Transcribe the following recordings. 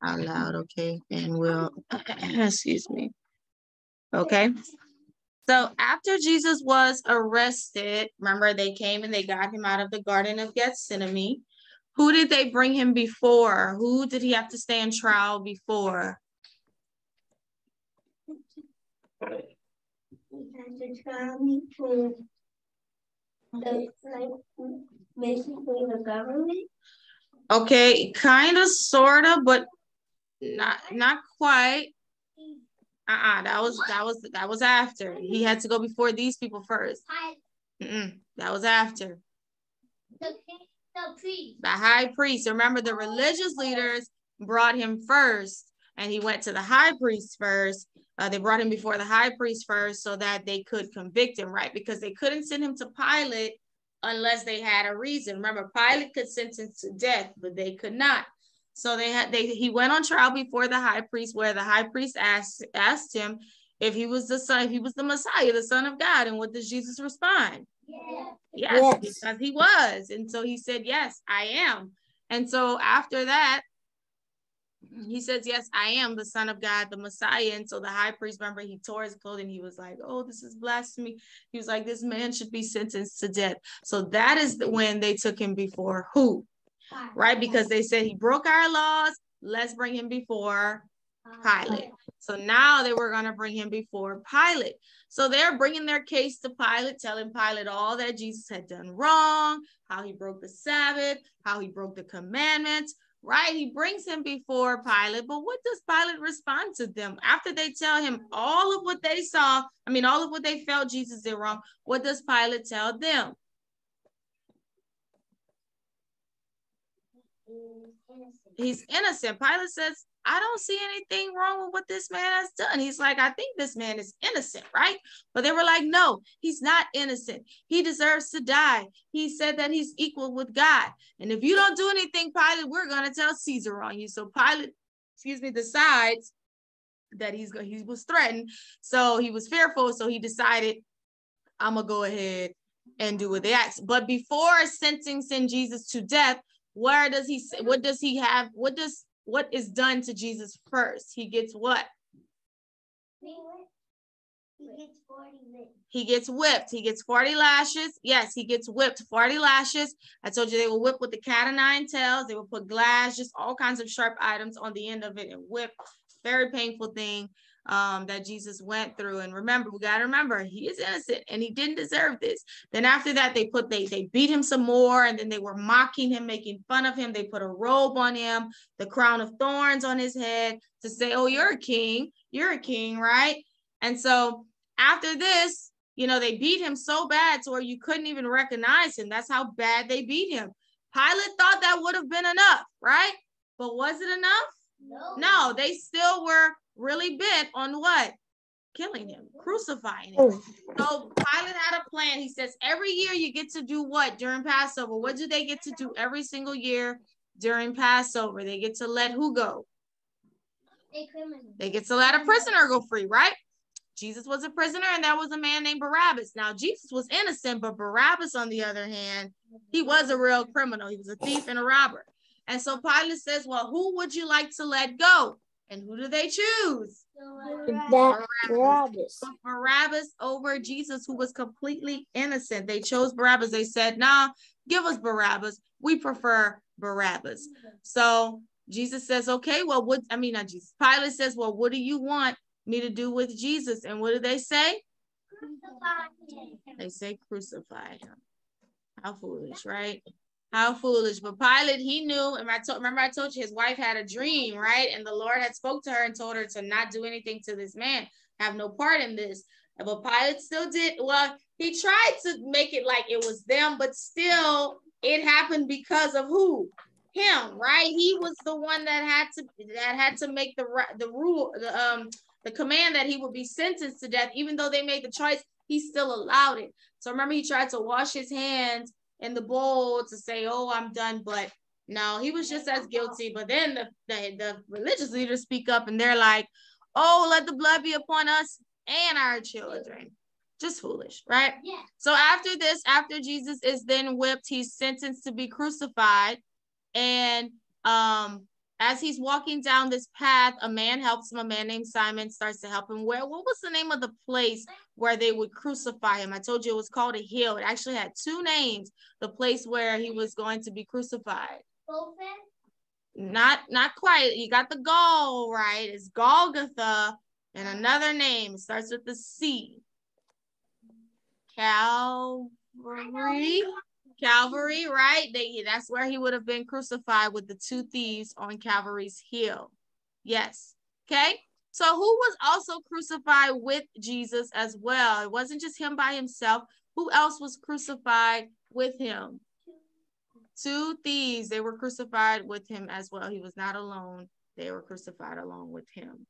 Out loud, okay? And we'll, excuse me. Okay. So after Jesus was arrested, remember they came and they got him out of the Garden of Gethsemane. Who did they bring him before? Who did he have to stand trial before? He had to trial before basically the government. Okay, kind of, sort of, but not quite. That was after. He had to go before these people first. That was after. The priest. The high priest. Remember, the religious leaders brought him first, and he went to the high priest first. They brought him before the high priest first so that they could convict him, right? Because they couldn't send him to Pilate unless they had a reason. Remember, Pilate could sentence to death, but they could not. So he went on trial before the high priest, where the high priest asked him if he was the son, if he was the Messiah, the Son of God. And what does Jesus respond? Yes, because he was. And so he said, yes, I am. And so after that, he says, yes, I am the Son of God, the Messiah. And so the high priest, remember, he tore his clothing. He was like, oh, this is blasphemy. He was like, this man should be sentenced to death. So that is when they took him before who? Right? Because they said he broke our laws. Let's bring him before Pilate. So now they were going to bring him before Pilate. So they're bringing their case to Pilate, telling Pilate all that Jesus had done wrong, how he broke the Sabbath, how he broke the commandments, right? He brings him before Pilate. But what does Pilate respond to them? After they tell him all of what they saw, all of what they felt Jesus did wrong, what does Pilate tell them? He's innocent. Pilate says, I don't see anything wrong with what this man has done. He's like, I think this man is innocent, right? But they were like, no, he's not innocent. He deserves to die. He said that he's equal with God. And if you don't do anything, Pilate, we're going to tell Caesar on you. So Pilate, decides that he was threatened. So he was fearful. So he decided, I'm going to go ahead and do what they asked. But before sentencing Jesus to death, what is done to Jesus first? He gets what? He gets whipped. He gets 40 lashes. Yes, he gets whipped 40 lashes. I told you they will whip with the cat of nine tails. They will put glass, just all kinds of sharp items on the end of it and whip. Very painful thing that Jesus went through. And remember, we got to remember, he is innocent and he didn't deserve this. Then after that, they beat him some more, and then they were mocking him, making fun of him. They put a robe on him, the crown of thorns on his head to say, oh, you're a king, right? And so after this, they beat him so bad to where you couldn't even recognize him. That's how bad they beat him. Pilate thought that would have been enough, right? But was it enough? No, they still were really bent on what? Killing him, crucifying him. So Pilate had a plan. He says, every year you get to do what during Passover? What do they get to do every single year during Passover? They get to let who go? They get to let a prisoner go free, right? Jesus was a prisoner, and there was a man named Barabbas. Now, Jesus was innocent, but Barabbas, on the other hand, he was a real criminal. He was a thief and a robber. And so Pilate says, well, who would you like to let go? And who do they choose? Barabbas. Barabbas over Jesus, who was completely innocent. They chose Barabbas. They said, nah, give us Barabbas. We prefer Barabbas. So Jesus says, okay, well, not Jesus. Pilate says, well, what do you want me to do with Jesus? And what do they say? Crucify him. They say crucify him. How foolish, right? How foolish. But Pilate, he knew, and remember I told you his wife had a dream, right? And the Lord had spoke to her and told her to not do anything to this man, have no part in this. But Pilate still did. Well, he tried to make it like it was them, but still it happened because of who? Him, right? He was the one that had to make the rule, the command that he would be sentenced to death. Even though they made the choice, he still allowed it. So remember, he tried to wash his hands in the bowl to say, oh, I'm done. But no, he was just as guilty. But then the religious leaders speak up, and they're like, oh, let the blood be upon us and our children. Just foolish, right? Yeah. So after this, after Jesus is then whipped, he's sentenced to be crucified. And as he's walking down this path, a man helps him. A man named Simon starts to help him. What was the name of the place where they would crucify him? I told you it was called a hill. It actually had two names, the place where he was going to be crucified. Not quite. You got the Gaul, right? It's Golgotha, and another name. It starts with the C. Calvary, right? That's where he would have been crucified, with the two thieves on Calvary's hill. Yes. Okay. So who was also crucified with Jesus as well? It wasn't just him by himself. Who else was crucified with him? Two thieves. They were crucified with him as well. He was not alone. They were crucified along with him.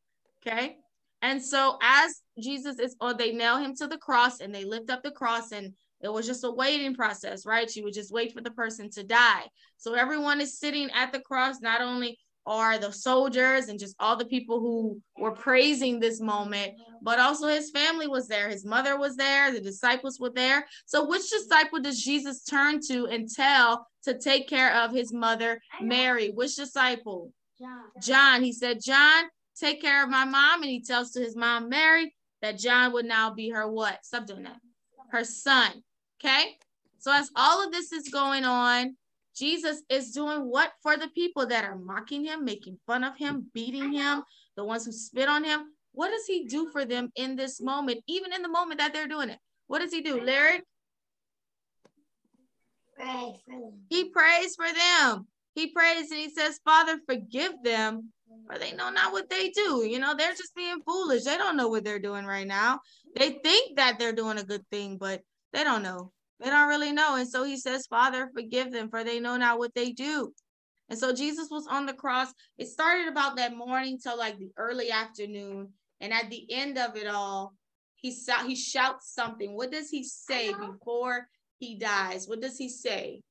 Okay. And so as Jesus is, or they nail him to the cross, and they lift up the cross, and it was just a waiting process, right? You would just wait for the person to die. So everyone is sitting at the cross. Not only are the soldiers and just all the people who were praising this moment, but also his family was there. His mother was there. The disciples were there. So which disciple does Jesus turn to and tell to take care of his mother, Mary? Which disciple? John. He said, John, take care of my mom. And he tells to his mom, Mary, that John would now be her what? Subject, her son. Okay. So as all of this is going on, Jesus is doing what for the people that are mocking him, making fun of him, beating him, the ones who spit on him? What does he do for them in this moment, even in the moment that they're doing it? What does he do, Larry? Pray for them. He prays for them. He prays and he says, Father, forgive them, for they know not what they do. You know, they're just being foolish. They don't know what they're doing right now. They think that they're doing a good thing, but they don't know. They don't really know. And so he says, Father, forgive them, for they know not what they do. And so Jesus was on the cross. It started about that morning till like the early afternoon. And at the end of it all, he shouts something. What does he say before he dies? What does he say?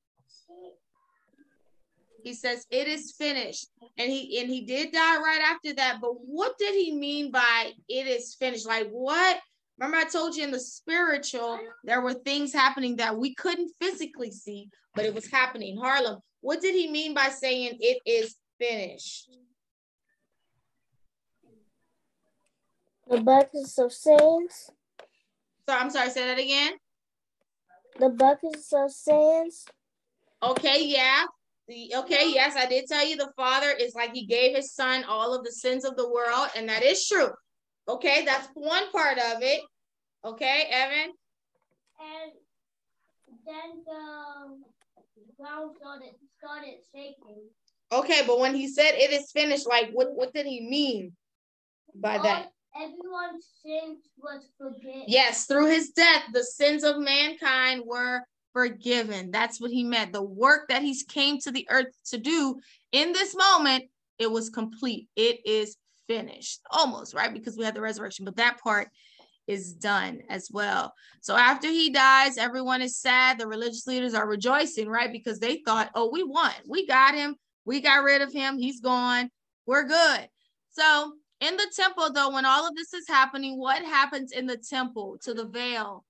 He says, it is finished. And he did die right after that. But what did he mean by it is finished? Like what? Remember, I told you in the spiritual, there were things happening that we couldn't physically see, but it was happening. Harlem, what did he mean by saying it is finished? The buckets of sands. So I'm sorry, say that again. The buckets of sands. Okay, yeah. Okay, yes, I did tell you the Father is like he gave his son all of the sins of the world, and that is true. Okay, that's one part of it. Okay, Evan? And then the ground started shaking. Okay, but when he said it is finished, like what did he mean by that? Everyone's sins was forgiven. Yes, through his death, the sins of mankind were forgiven. That's what he meant. The work that he came to the earth to do in this moment, it was complete. It is finished. Almost, right? Because we had the resurrection, but that part is done as well. So after he dies, everyone is sad. The religious leaders are rejoicing, right? Because they thought, oh, we won. We got him. We got rid of him. He's gone. We're good. So in the temple, though, when all of this is happening, what happens in the temple to the veil?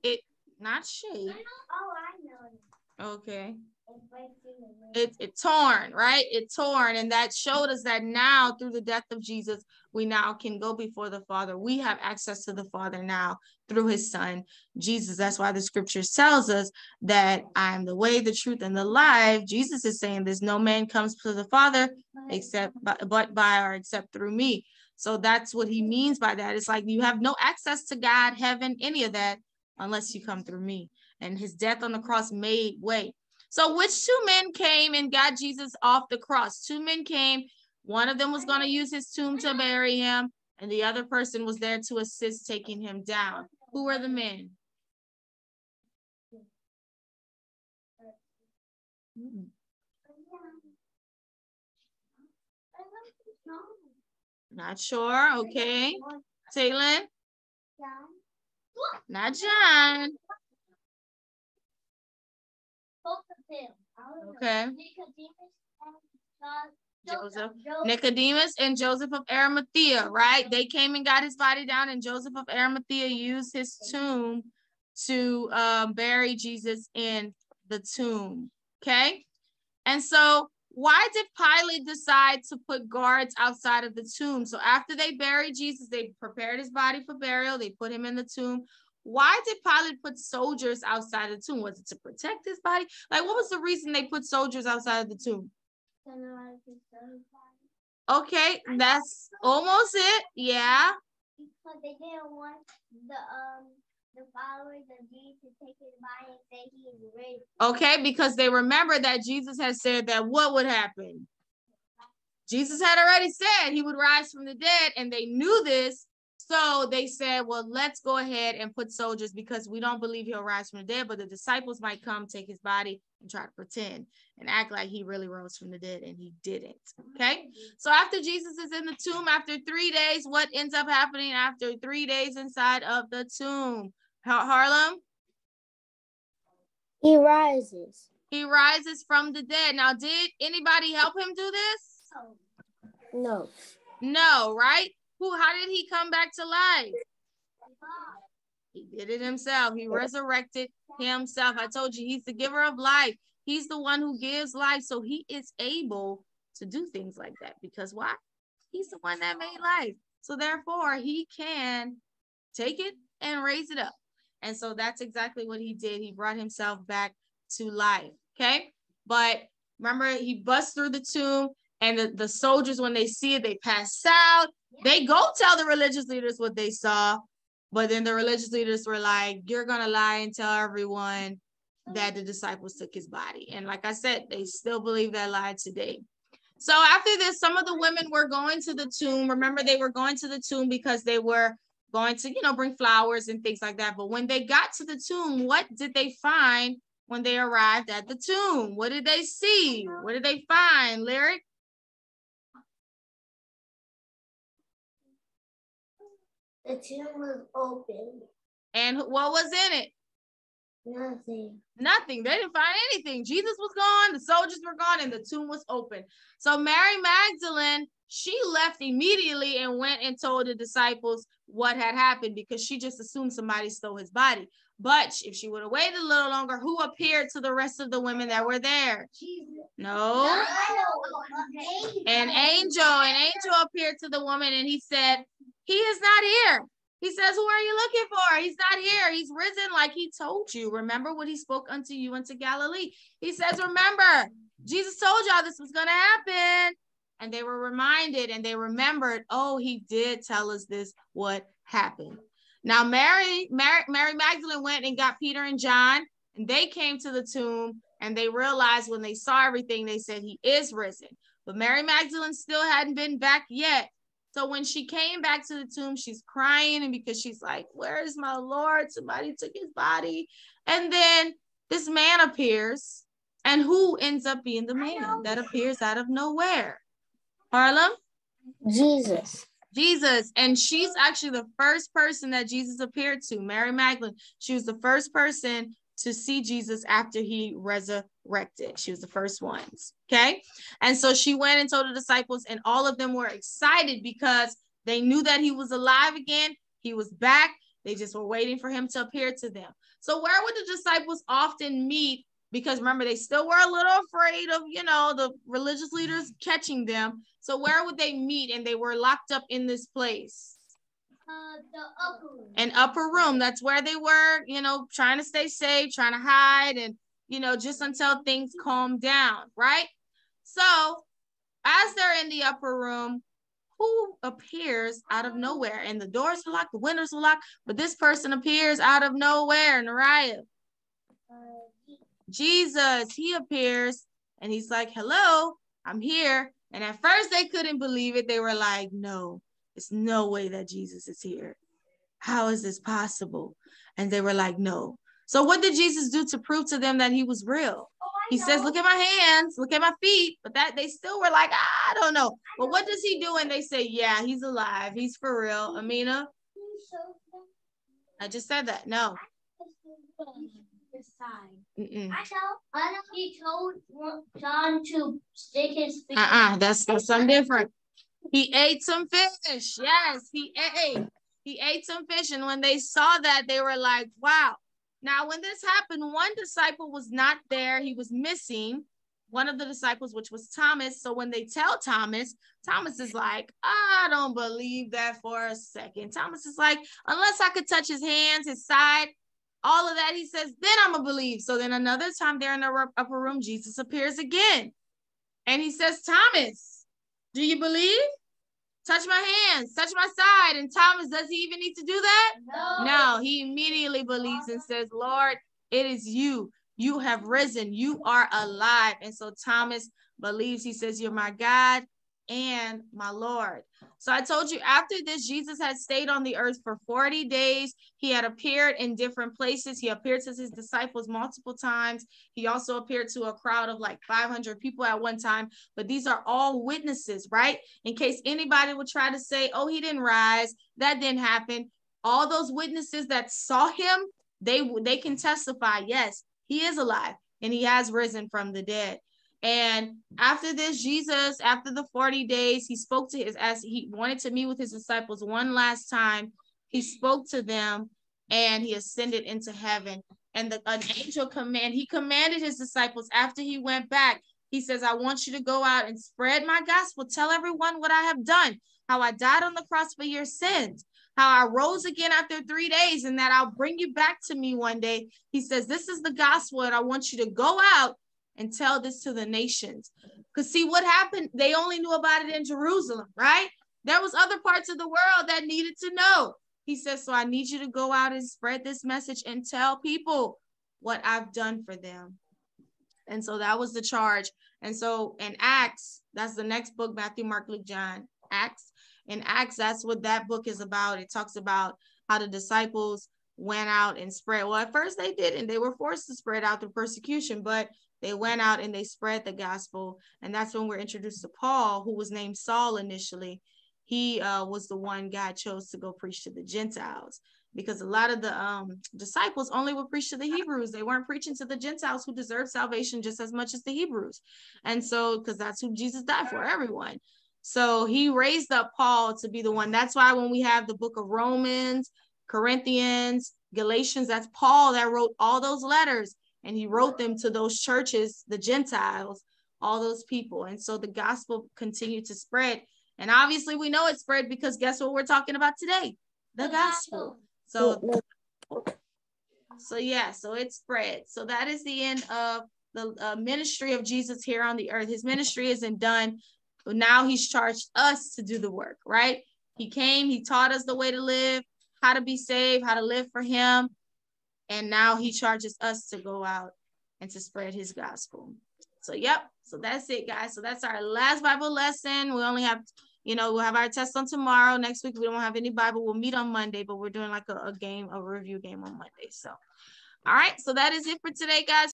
It not shade. Oh, I know. Okay. It's torn, right? It's torn. And that showed us that now through the death of Jesus, we now can go before the Father. We have access to the Father now through his son, Jesus. That's why the scriptures tells us that I am the way, the truth, and the life. Jesus is saying this, no man comes to the Father except through me. So that's what he means by that. It's like you have no access to God, heaven, any of that, unless you come through me. And his death on the cross made way. So which two men came and got Jesus off the cross? Two men came. One of them was going to use his tomb to bury him, and the other person was there to assist taking him down. Who were the men? Not sure. Okay. Taylor? Not John. Both of them. Okay. Joseph. Nicodemus and Joseph of Arimathea, right? They came and got his body down, and Joseph of Arimathea used his tomb to bury Jesus in the tomb, okay? And so why did Pilate decide to put guards outside of the tomb? So after they buried Jesus, they prepared his body for burial. They put him in the tomb. Why did Pilate put soldiers outside the tomb? Was it to protect his body? Like, what was the reason they put soldiers outside of the tomb? Okay, that's almost it. Yeah. Because they didn't want the followers of Jesus to take his body and say he is risen. Okay, because they remember that Jesus had said that what would happen? Jesus had already said he would rise from the dead, and they knew this. So they said, well, let's go ahead and put soldiers because we don't believe he'll rise from the dead, but the disciples might come, take his body and try to pretend and act like he really rose from the dead, and he didn't. Okay. So after Jesus is in the tomb, after 3 days, what ends up happening after 3 days inside of the tomb? Harlem? He rises. He rises from the dead. Now, did anybody help him do this? No. No, right? How did he come back to life? He did it himself. He resurrected himself. I told you, he's the giver of life. He's the one who gives life. So he is able to do things like that. Because why? He's the one that made life. So therefore, he can take it and raise it up. And so that's exactly what he did. He brought himself back to life. Okay. But remember, he busts through the tomb, and the soldiers, when they see it, they pass out. They go tell the religious leaders what they saw. But then the religious leaders were like, you're going to lie and tell everyone that the disciples took his body. And like I said, they still believe that lie today. So after this, some of the women were going to the tomb. Remember, they were going to the tomb because they were going to, bring flowers and things like that. But when they got to the tomb, what did they find when they arrived at the tomb? What did they see? What did they find, Lyric? The tomb was open. And what was in it? Nothing. Nothing. They didn't find anything. Jesus was gone, the soldiers were gone, and the tomb was open. So Mary Magdalene, she left immediately and went and told the disciples what had happened, because she just assumed somebody stole his body. But if she would have waited a little longer, who appeared to the rest of the women that were there? Jesus. No. An angel. An angel appeared to the woman, and he said, he is not here. He says, who are you looking for? He's not here. He's risen like he told you. Remember what he spoke unto you into Galilee. He says, remember, Jesus told y'all this was going to happen. And they were reminded, and they remembered, oh, he did tell us this, what happened. Now, Mary Magdalene went and got Peter and John, and they came to the tomb, and they realized when they saw everything, they said he is risen. But Mary Magdalene still hadn't been back yet. So when she came back to the tomb, she's crying, and because she's like, where is my Lord? Somebody took his body. And then this man appears, and who ends up being the man that appears out of nowhere? Harlem? Jesus. Jesus. And she's actually the first person that Jesus appeared to, Mary Magdalene. She was the first person to see Jesus after he resurrected. She was the first ones. Okay. And so she went and told the disciples, and all of them were excited because they knew that he was alive again. He was back. They just were waiting for him to appear to them. So where would the disciples often meet? Because remember, they still were a little afraid of, the religious leaders catching them. So where would they meet? And they were locked up in this place. The upper room. An upper room. That's where they were, trying to stay safe, trying to hide, and, just until things calmed down, right? So as they're in the upper room, who appears out of nowhere? And the doors were locked, the windows were locked, but this person appears out of nowhere, Nariah. Jesus, he appears, and he's like, hello, I'm here. And at first they couldn't believe it. They were like, no, there's no way that Jesus is here. How is this possible? And they were like, no. So what did Jesus do to prove to them that he was real? He says, look at my hands, look at my feet. But that they still were like, I don't know. But what does he do? And they say, yeah, he's alive. He's for real. Amina? I just said that. No. his side. I know he told John to stick his finger. That's something different. He ate some fish. Yes, he ate. He ate some fish. And when they saw that, they were like, wow. Now, when this happened, one disciple was not there. He was missing. One of the disciples, which was Thomas. So when they tell Thomas, Thomas is like, I don't believe that for a second. Thomas is like, unless I could touch his hands, his side, all of that, he says, then I'm going to believe. So then another time they're in the upper room, Jesus appears again. And he says, Thomas, do you believe? Touch my hands, touch my side. And Thomas, does he even need to do that? No, he immediately believes and says, Lord, it is you. You have risen. You are alive. And so Thomas believes. He says, you're my God and my Lord. So I told you after this, Jesus had stayed on the earth for 40 days. He had appeared in different places. He appeared to his disciples multiple times. He also appeared to a crowd of like 500 people at one time. But these are all witnesses, right? In case anybody would try to say, oh, he didn't rise, that didn't happen. All those witnesses that saw him, they can testify, yes, he is alive and he has risen from the dead. And after this, Jesus, after the 40 days, he spoke to as he wanted to meet with his disciples one last time. He spoke to them and he ascended into heaven. And an angel commanded his disciples after he went back. He says, I want you to go out and spread my gospel. Tell everyone what I have done, how I died on the cross for your sins, how I rose again after 3 days, and that I'll bring you back to me one day. He says, this is the gospel, and I want you to go out and tell this to the nations. Because see what happened, they only knew about it in Jerusalem, right? There was other parts of the world that needed to know. He says, so I need you to go out and spread this message and tell people what I've done for them. And so that was the charge. And so in Acts, that's the next book, Matthew, Mark, Luke, John, Acts. In Acts, that's what that book is about. It talks about how the disciples went out and spread. Well, at first they didn't. They were forced to spread out through persecution, but they went out and they spread the gospel. And that's when we're introduced to Paul, who was named Saul initially. He was the one God chose to go preach to the Gentiles, because a lot of the disciples only would preach to the Hebrews. They weren't preaching to the Gentiles who deserve salvation just as much as the Hebrews. And so, because that's who Jesus died for, everyone. So he raised up Paul to be the one. That's why when we have the book of Romans, Corinthians, Galatians, that's Paul that wrote all those letters. And he wrote them to those churches, the Gentiles, all those people. And so the gospel continued to spread. And obviously we know it spread because guess what we're talking about today? The gospel. So yeah, so it spread. So that is the end of the ministry of Jesus here on the earth. His ministry isn't done. But now he's charged us to do the work, right? He came, he taught us the way to live, how to be saved, how to live for him. And now he charges us to go out and to spread his gospel. So, yep. So that's it, guys. So that's our last Bible lesson. We only have, we'll have our test on tomorrow. Next week, we don't have any Bible. We'll meet on Monday, but we're doing like a review game on Monday. So, all right. So that is it for today, guys.